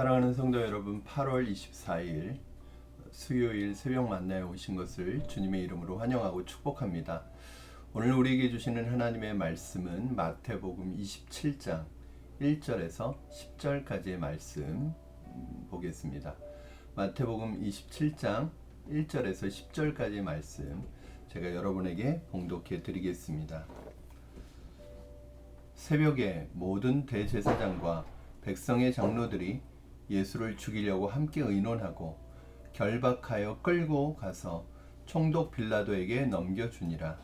사랑하는 성도 여러분, 8월 24일 수요일 새벽 만나에 오신 것을 주님의 이름으로 환영하고 축복합니다. 오늘 우리에게 주시는 하나님의 말씀은 마태복음 27장 1절에서 10절까지의 말씀 보겠습니다. 마태복음 27장 1절에서 10절까지의 말씀 제가 여러분에게 봉독해 드리겠습니다. 새벽에 모든 대제사장과 백성의 장로들이 예수를 죽이려고 함께 의논하고 결박하여 끌고 가서 총독 빌라도에게 넘겨주니라.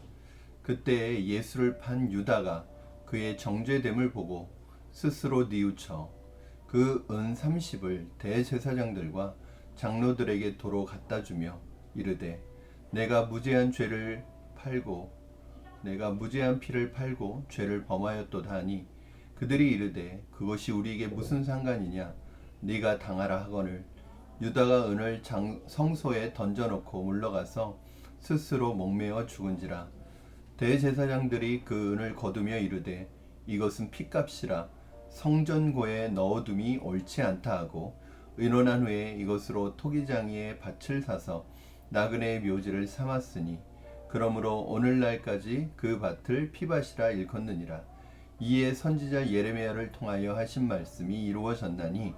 그때에 예수를 판 유다가 그의 정죄됨을 보고 스스로 뉘우쳐 그 은 30을 대제사장들과 장로들에게 도로 갖다 주며 이르되 내가 무죄한 피를 팔고 죄를 범하였도다 하니 그들이 이르되 그것이 우리에게 무슨 상관이냐 네가 당하라 하거늘 유다가 은을 성소에 던져놓고 물러가서 스스로 목매어 죽은지라. 대제사장들이 그 은을 거두며 이르되 이것은 핏값이라 성전고에 넣어둠이 옳지 않다 하고 의논한 후에 이것으로 토기장이의 밭을 사서 나그네의 묘지를 삼았으니 그러므로 오늘날까지 그 밭을 피밭이라 일컫느니라. 이에 선지자 예레미야를 통하여 하신 말씀이 이루어졌나니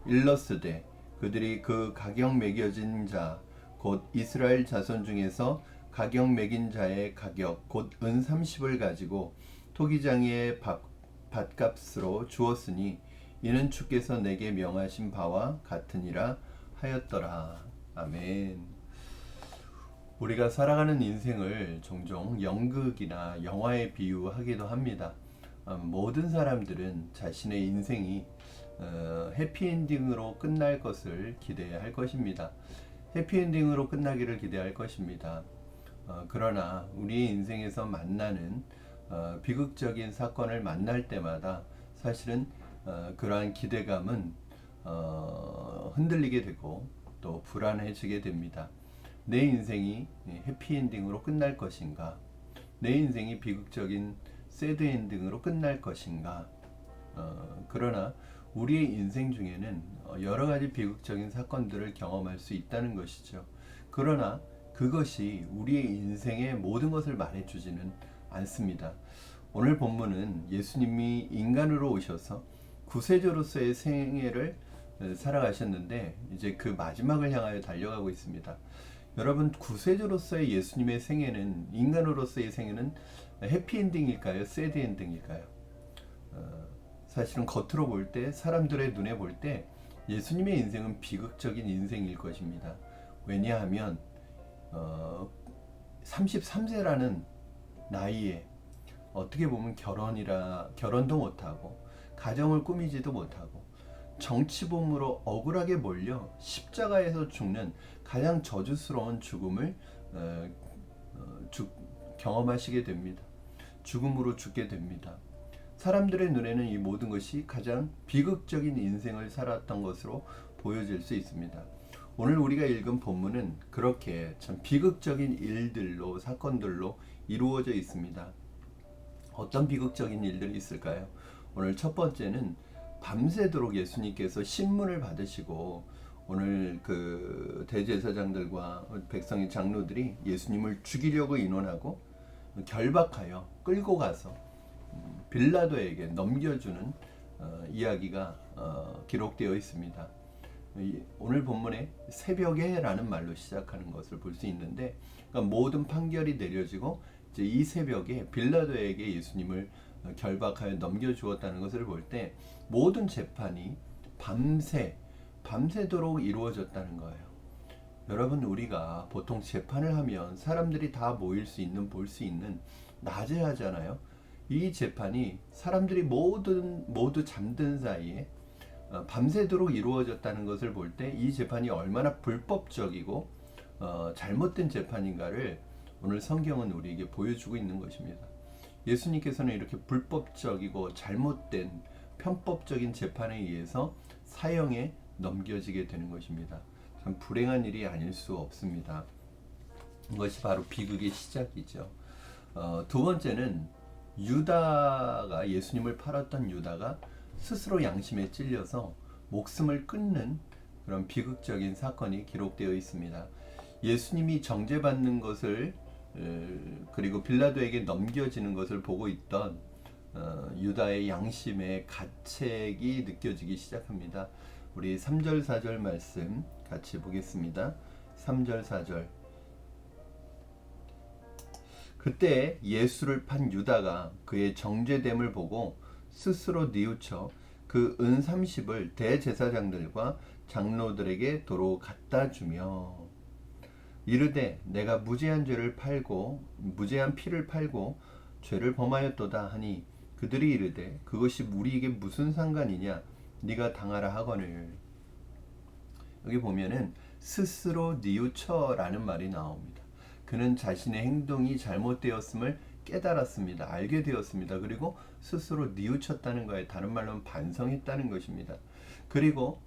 일렀으되 그들이 그 가격 매겨진 자 곧 이스라엘 자손 중에서 가격 매긴 자의 가격 곧 은 30을 가지고 토기장이의 밭값으로 주었으니 이는 주께서 내게 명하신 바와 같으니라 하였더라. 아멘. 우리가 살아가는 인생을 종종 연극이나 영화에 비유하기도 합니다. 모든 사람들은 자신의 인생이 해피엔딩으로 끝날 것을 기대할 것입니다. 해피엔딩으로 끝나기를 기대할 것입니다. 그러나 우리의 인생에서 만나는 비극적인 사건을 만날 때마다 사실은 그러한 기대감은 흔들리게 되고 또 불안해지게 됩니다. 내 인생이 해피엔딩으로 끝날 것인가? 내 인생이 비극적인 새드엔딩으로 끝날 것인가? 그러나 우리의 인생 중에는 여러 가지 비극적인 사건들을 경험할 수 있다는 것이죠. 그러나 그것이 우리의 인생의 모든 것을 말해주지는 않습니다. 오늘 본문은 예수님이 인간으로 오셔서 구세주로서의 생애를 살아가셨는데 이제 그 마지막을 향하여 달려가고 있습니다. 여러분, 구세주로서의 예수님의 생애는, 인간으로서의 생애는 해피엔딩일까요? 새드엔딩일까요? 사실은 겉으로 볼 때, 사람들의 눈에 볼 때 예수님의 인생은 비극적인 인생일 것입니다. 왜냐하면 33세라는 나이에 어떻게 보면 결혼도 못하고 가정을 꾸미지도 못하고 정치범으로 억울하게 몰려 십자가에서 죽는 가장 저주스러운 죽음을 경험하시게 됩니다. 죽음으로 죽게 됩니다. 사람들의 눈에는 이 모든 것이 가장 비극적인 인생을 살았던 것으로 보여질 수 있습니다. 오늘 우리가 읽은 본문은 그렇게 참 비극적인 일들로, 사건들로 이루어져 있습니다. 어떤 비극적인 일들이 있을까요? 오늘 첫 번째는 밤새도록 예수님께서 신문을 받으시고 오늘 그 대제사장들과 백성의 장로들이 예수님을 죽이려고 의논하고 결박하여 끌고 가서 빌라도에게 넘겨주는 이야기가 기록되어 있습니다. 오늘 본문에 새벽에 라는 말로 시작하는 것을 볼 수 있는데, 그러니까 모든 판결이 내려지고 이제 이 새벽에 빌라도에게 예수님을 결박하여 넘겨주었다는 것을 볼 때 모든 재판이 밤새도록 이루어졌다는 거예요. 여러분, 우리가 보통 재판을 하면 사람들이 다 모일 수 있는, 볼 수 있는 낮에 하잖아요. 이 재판이 사람들이 모두 잠든 사이에 밤새도록 이루어졌다는 것을 볼 때 이 재판이 얼마나 불법적이고 잘못된 재판인가를 오늘 성경은 우리에게 보여주고 있는 것입니다. 예수님께서는 이렇게 불법적이고 잘못된 편법적인 재판에 의해서 사형에 넘겨지게 되는 것입니다. 참 불행한 일이 아닐 수 없습니다. 이것이 바로 비극의 시작이죠. 두 번째는 유다가, 예수님을 팔았던 유다가 스스로 양심에 찔려서 목숨을 끊는 그런 비극적인 사건이 기록되어 있습니다. 예수님이 정죄받는 것을 그리고 빌라도에게 넘겨지는 것을 보고 있던 유다의 양심의 가책이 느껴지기 시작합니다. 우리 3절 4절 말씀 같이 보겠습니다. 3절 4절. 그때 예수를 판 유다가 그의 정죄됨을 보고 스스로 뉘우쳐 그 은 30을 대제사장들과 장로들에게 도로 갖다 주며 이르되 내가 무죄한 피를 팔고 죄를 범하였도다 하니 그들이 이르되 그것이 우리에게 무슨 상관이냐 네가 당하라 하거늘. 여기 보면은 스스로 뉘우쳐라는 말이 나옵니다. 그는 자신의 행동이 잘못되었음을 깨달았습니다. 알게 되었습니다. 그리고 스스로 뉘우쳤다는 거예요. 다른 말로는 반성했다는 것입니다. 그리고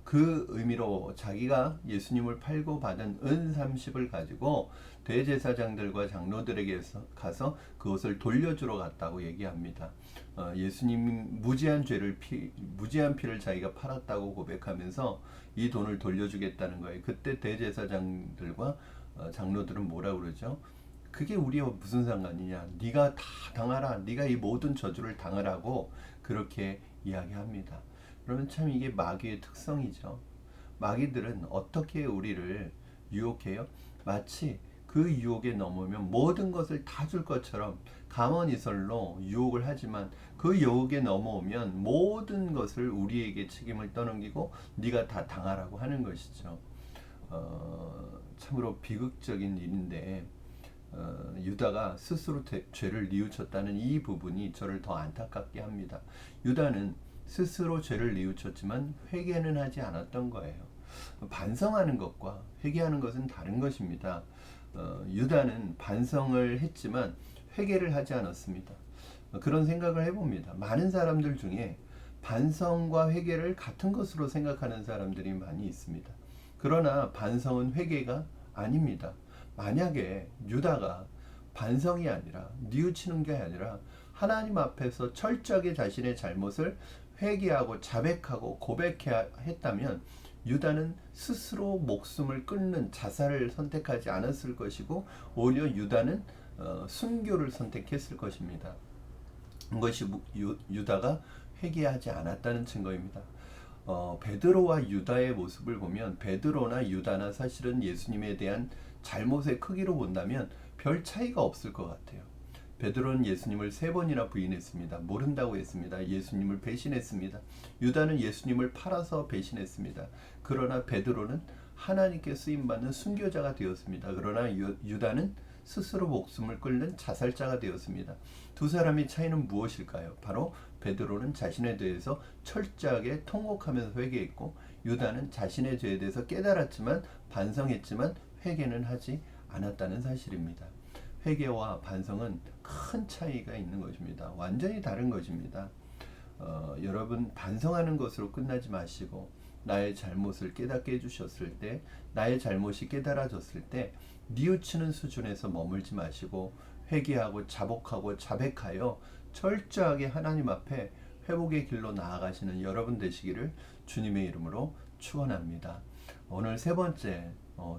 그 의미로 자기가 예수님을 팔고 받은 은 30을 가지고 대제사장들과 장로들에게 가서 그것을 돌려주러 갔다고 얘기합니다. 예수님 무지한 피를 자기가 팔았다고 고백하면서 이 돈을 돌려주겠다는 거예요. 그때 대제사장들과 장로들은 뭐라 그러죠? 그게 우리와 무슨 상관이냐? 네가 다 당하라. 네가 이 모든 저주를 당하라고 그렇게 이야기합니다. 그러면 참 이게 마귀의 특성이죠. 마귀들은 어떻게 우리를 유혹해요? 마치 그 유혹에 넘으면 모든 것을 다 줄 것처럼 가만히설로 유혹을 하지만 그 유혹에 넘어오면 모든 것을 우리에게 책임을 떠넘기고 네가 다 당하라고 하는 것이죠. 참으로 비극적인 일인데 유다가 스스로 죄를 뉘우쳤다는 이 부분이 저를 더 안타깝게 합니다. 유다는 스스로 죄를 뉘우쳤지만 회개는 하지 않았던 거예요. 반성하는 것과 회개하는 것은 다른 것입니다. 유다는 반성을 했지만 회개를 하지 않았습니다. 그런 생각을 해봅니다. 많은 사람들 중에 반성과 회개를 같은 것으로 생각하는 사람들이 많이 있습니다. 그러나 반성은 회개가 아닙니다. 만약에 유다가 반성이 아니라 뉘우치는 게 아니라 하나님 앞에서 철저하게 자신의 잘못을 회개하고 자백하고 고백했다면 유다는 스스로 목숨을 끊는 자살을 선택하지 않았을 것이고 오히려 유다는 순교를 선택했을 것입니다. 이것이 유다가 회개하지 않았다는 증거입니다. 베드로와 유다의 모습을 보면 베드로나 유다나 사실은 예수님에 대한 잘못의 크기로 본다면 별 차이가 없을 것 같아요. 베드로는 예수님을 3번이나 부인했습니다. 모른다고 했습니다. 예수님을 배신했습니다. 유다는 예수님을 팔아서 배신했습니다. 그러나 베드로는 하나님께 쓰임받는 순교자가 되었습니다. 그러나 유다는 스스로 목숨을 끊는 자살자가 되었습니다. 두 사람의 차이는 무엇일까요? 바로 베드로는 자신에 대해서 철저하게 통곡하면서 회개했고 유다는 자신의 죄에 대해서 깨달았지만 반성했지만 회개는 하지 않았다는 사실입니다. 회개와 반성은 큰 차이가 있는 것입니다. 완전히 다른 것입니다. 여러분 반성하는 것으로 끝나지 마시고 나의 잘못을 깨닫게 해주셨을 때 나의 잘못이 깨달아졌을 때 뉘우치는 수준에서 머물지 마시고 회개하고 자복하고 자백하여 철저하게 하나님 앞에 회복의 길로 나아가시는 여러분 되시기를 주님의 이름으로 축원합니다. 오늘 3번째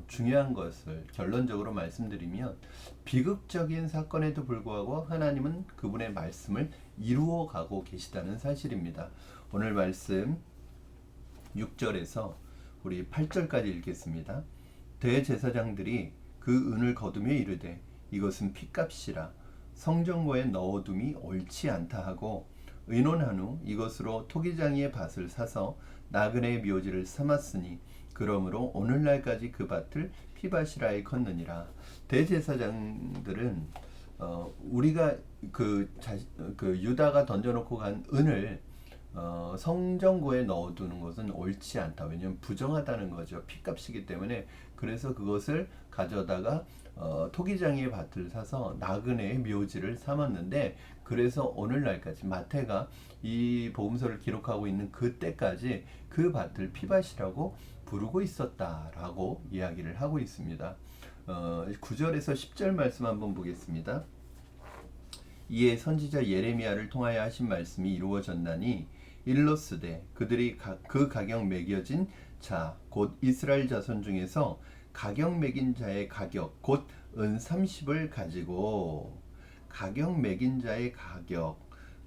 중요한 것을 결론적으로 말씀드리면 비극적인 사건에도 불구하고 하나님은 그분의 말씀을 이루어 가고 계시다는 사실입니다. 오늘 말씀 6절에서 우리 8절까지 읽겠습니다. 대제사장들이 그 은을 거두며 이르되 이것은 핏값이라 성전고에 넣어둠이 옳지 않다 하고 의논한 후 이것으로 토기장이의 밭을 사서 나그네의 묘지를 삼았으니 그러므로 오늘날까지 그 밭을 피바시라에 걷느니라. 대제사장들은 우리가 그 유다가 던져놓고 간 은을 성전고에 넣어두는 것은 옳지 않다. 왜냐하면 부정하다는 거죠. 핏값이기 때문에. 그래서 그것을 가져다가 토기장이의 밭을 사서 나그네의 묘지를 삼았는데 그래서 오늘날까지 마태가 이 복음서를 기록하고 있는 그때까지 그 밭을 피밭이라고 부르고 있었다라고 이야기를 하고 있습니다. 9절에서 10절 말씀 한번 보겠습니다. 이에 선지자 예레미야를 통하여 하신 말씀이 이루어졌나니 일로스되 그들이 그 가격 매겨진 자 곧 이스라엘 자손 중에서 가격 매긴 자의 가격 곧 은 30을 가지고 가격 매긴 자의 가격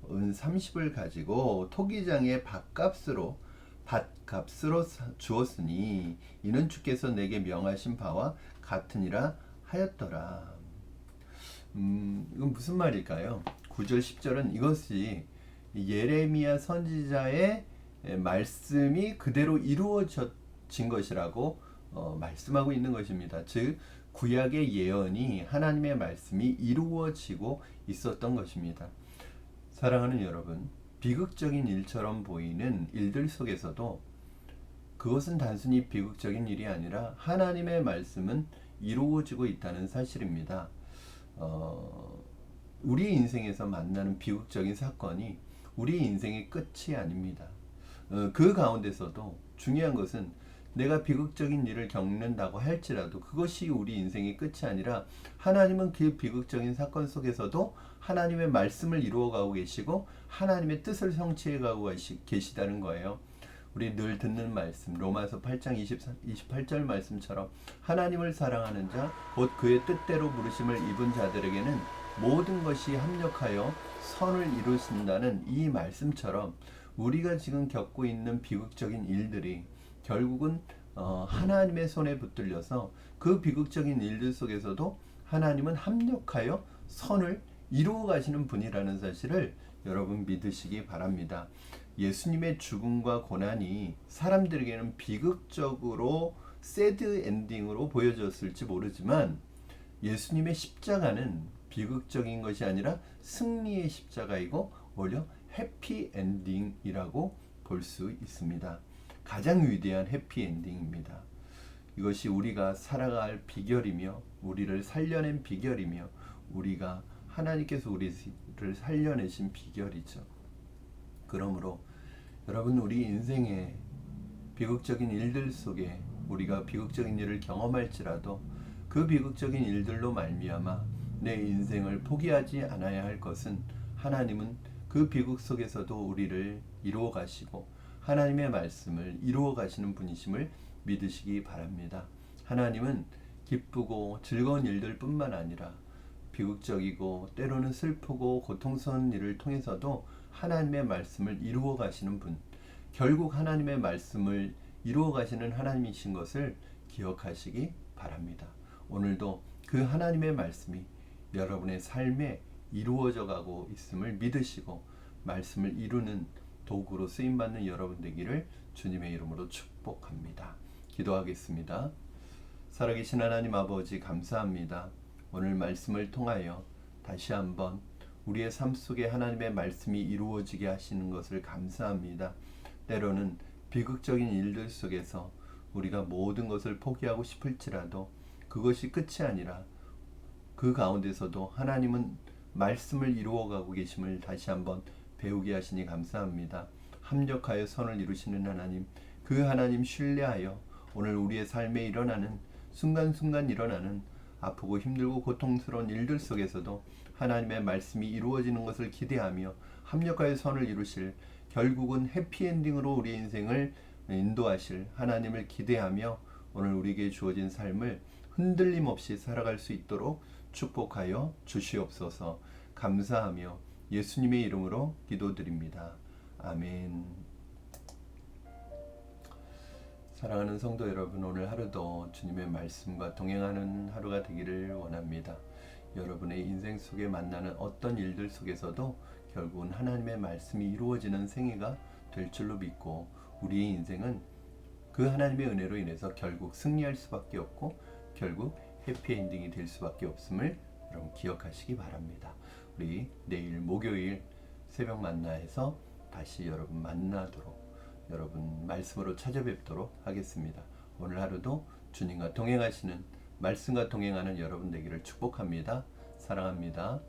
은 30을 가지고 토기장의 밭값으로 주었으니 이는 주께서 내게 명하신 바와 같으니라 하였더라. 이건 무슨 말일까요? 9절 10절은 이것이 예레미야 선지자의 말씀이 그대로 이루어진 것이라고 말씀하고 있는 것입니다. 즉 구약의 예언이 하나님의 말씀이 이루어지고 있었던 것입니다. 사랑하는 여러분, 비극적인 일처럼 보이는 일들 속에서도 그것은 단순히 비극적인 일이 아니라 하나님의 말씀은 이루어지고 있다는 사실입니다. 우리 인생에서 만나는 비극적인 사건이 우리 인생의 끝이 아닙니다. 그 가운데서도 중요한 것은 내가 비극적인 일을 겪는다고 할지라도 그것이 우리 인생의 끝이 아니라 하나님은 그 비극적인 사건 속에서도 하나님의 말씀을 이루어가고 계시고 하나님의 뜻을 성취해가고 계시다는 거예요. 우리 늘 듣는 말씀 로마서 8장 28절 말씀처럼 하나님을 사랑하는 자 곧 그의 뜻대로 부르심을 입은 자들에게는 모든 것이 합력하여 선을 이루신다는 이 말씀처럼 우리가 지금 겪고 있는 비극적인 일들이 결국은 하나님의 손에 붙들려서 그 비극적인 일들 속에서도 하나님은 합력하여 선을 이루어 가시는 분이라는 사실을 여러분 믿으시기 바랍니다. 예수님의 죽음과 고난이 사람들에게는 비극적으로 새드 엔딩으로 보여졌을지 모르지만 예수님의 십자가는 비극적인 것이 아니라 승리의 십자가이고 오히려 해피 엔딩이라고 볼 수 있습니다. 가장 위대한 해피 엔딩입니다. 이것이 우리가 살아갈 비결이며 우리를 살려낸 비결이며 우리가 하나님께서 우리를 살려내신 비결이죠. 그러므로 여러분 우리 인생의 비극적인 일들 속에 우리가 비극적인 일을 경험할지라도 그 비극적인 일들로 말미암아 내 인생을 포기하지 않아야 할 것은 하나님은 그 비극 속에서도 우리를 이루어 가시고 하나님의 말씀을 이루어 가시는 분이심을 믿으시기 바랍니다. 하나님은 기쁘고 즐거운 일들 뿐만 아니라 비극적이고 때로는 슬프고 고통스러운 일을 통해서도 하나님의 말씀을 이루어 가시는 분, 결국 하나님의 말씀을 이루어 가시는 하나님이신 것을 기억하시기 바랍니다. 오늘도 그 하나님의 말씀이 여러분의 삶에 이루어져 가고 있음을 믿으시고 말씀을 이루는 도구로 쓰임받는 여러분 되기를 주님의 이름으로 축복합니다. 기도하겠습니다. 살아계신 하나님 아버지 감사합니다. 오늘 말씀을 통하여 다시 한번 우리의 삶 속에 하나님의 말씀이 이루어지게 하시는 것을 감사합니다. 때로는 비극적인 일들 속에서 우리가 모든 것을 포기하고 싶을지라도 그것이 끝이 아니라 그 가운데서도 하나님은 말씀을 이루어가고 계심을 다시 한번 배우게 하시니 감사합니다. 합력하여 선을 이루시는 하나님, 그 하나님 신뢰하여 오늘 우리의 삶에 일어나는 순간순간 일어나는 아프고 힘들고 고통스러운 일들 속에서도 하나님의 말씀이 이루어지는 것을 기대하며 합력하여 선을 이루실 결국은 해피엔딩으로 우리 인생을 인도하실 하나님을 기대하며 오늘 우리에게 주어진 삶을 흔들림 없이 살아갈 수 있도록 축복하여 주시옵소서. 감사하며 예수님의 이름으로 기도드립니다. 아멘. 사랑하는 성도 여러분, 오늘 하루도 주님의 말씀과 동행하는 하루가 되기를 원합니다. 여러분의 인생 속에 만나는 어떤 일들 속에서도 결국은 하나님의 말씀이 이루어지는 생애가 될 줄로 믿고 우리의 인생은 그 하나님의 은혜로 인해서 결국 승리할 수밖에 없고 결국 해피엔딩이 될 수밖에 없음을 여러분 기억하시기 바랍니다. 우리 내일 목요일 새벽 만나에서 다시 여러분 만나도록 여러분 말씀으로 찾아뵙도록 하겠습니다. 오늘 하루도 주님과 동행하시는 말씀과 동행하는 여러분 되기를 축복합니다. 사랑합니다.